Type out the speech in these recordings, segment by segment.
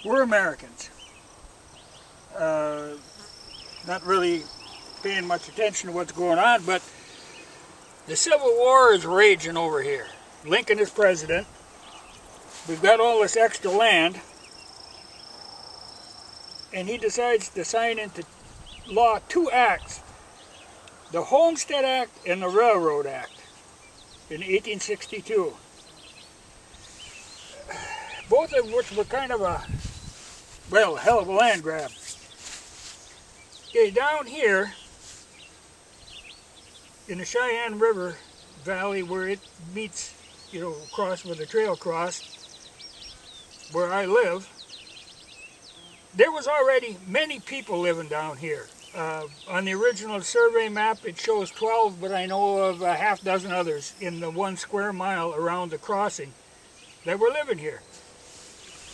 we're Americans. Not really paying much attention to what's going on, but the Civil War is raging over here. Lincoln is president. We've got all this extra land, and he decides to sign into law two acts, the Homestead Act and the Railroad Act in 1862. Both of which were kind of a, well, hell of a land grab. Okay, down here in the Cheyenne River Valley where it meets, you know, across where the trail crossed, where I live, there was already many people living down here. On the original survey map it shows 12, but I know of a half dozen others in the 1 square mile around the crossing that were living here.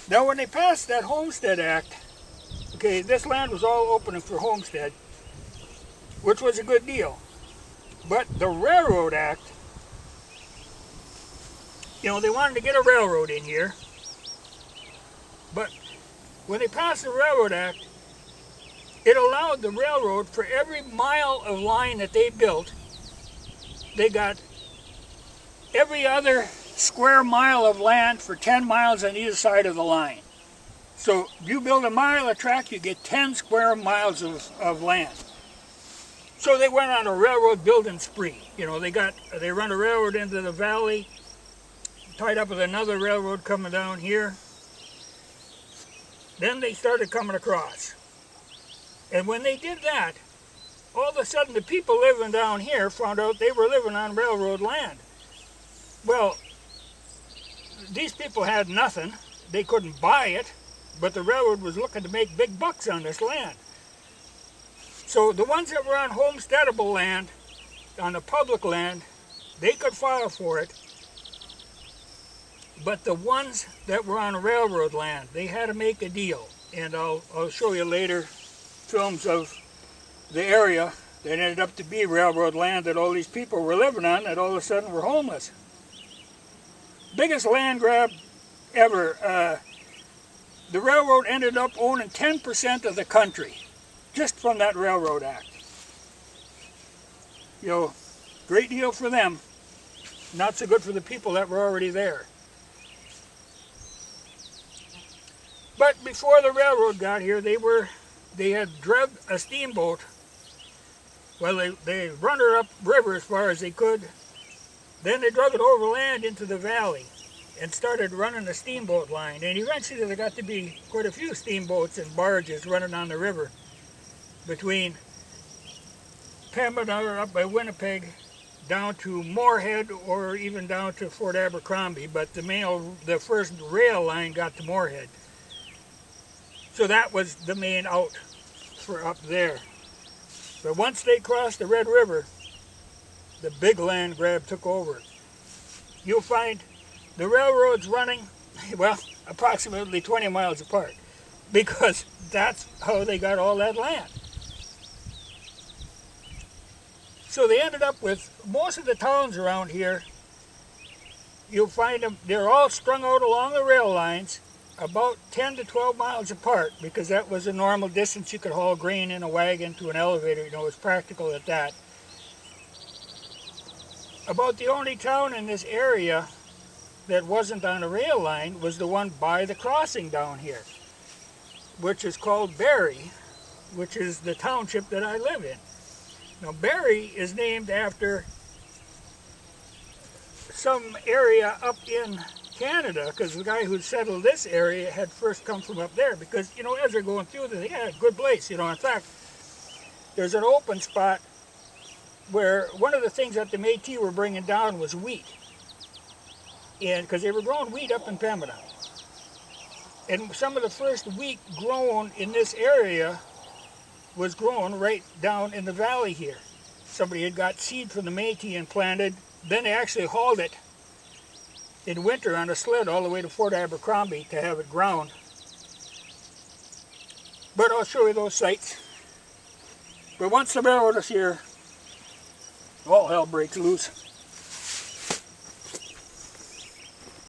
Now when they passed that Homestead Act, okay, this land was all open for homestead, which was a good deal. But the Railroad Act, you know, they wanted to get a railroad in here, but when they passed the Railroad Act, it allowed the railroad, for every mile of line that they built, they got every other square mile of land for 10 miles on either side of the line. So if you build a mile of track, you get 10 square miles of land. So they went on a railroad building spree. You know, they run a railroad into the valley, tied up with another railroad coming down here. Then they started coming across. And when they did that, all of a sudden the people living down here found out they were living on railroad land. Well, these people had nothing. They couldn't buy it, but the railroad was looking to make big bucks on this land. So the ones that were on homesteadable land, on the public land, they could file for it. But the ones that were on railroad land, they had to make a deal. And I'll show you later films of the area that ended up to be railroad land that all these people were living on that all of a sudden were homeless. Biggest land grab ever. The railroad ended up owning 10% of the country just from that Railroad Act. You know, great deal for them. Not so good for the people that were already there. But before the railroad got here, they had drug a steamboat. Well, they run her up river as far as they could. Then they drug it overland into the valley and started running a steamboat line. And eventually there got to be quite a few steamboats and barges running on the river between Pembina up by Winnipeg down to Moorhead or even down to Fort Abercrombie. But the first rail line got to Moorhead. So that was the main out for up there. But once they crossed the Red River, the big land grab took over. You'll find the railroads running, well, approximately 20 miles apart, because that's how they got all that land. So they ended up with most of the towns around here. You'll find them, they're all strung out along the rail lines, about 10 to 12 miles apart, because that was a normal distance you could haul grain in a wagon to an elevator. You know, it was practical at that. About the only town in this area that wasn't on a rail line was the one by the crossing down here, which is called Barrie, which is the township that I live in. Now Barrie is named after some area up in Canada, because the guy who settled this area had first come from up there, because, you know, as they're going through this, they had a good place, you know. In fact, there's an open spot where one of the things that the Métis were bringing down was wheat, and because they were growing wheat up in Pembina, and some of the first wheat grown in this area was grown right down in the valley here. Somebody had got seed from the Métis and planted, then they actually hauled it in winter on a sled all the way to Fort Abercrombie to have it ground. But I'll show you those sites. But once the railroad is here, all hell breaks loose.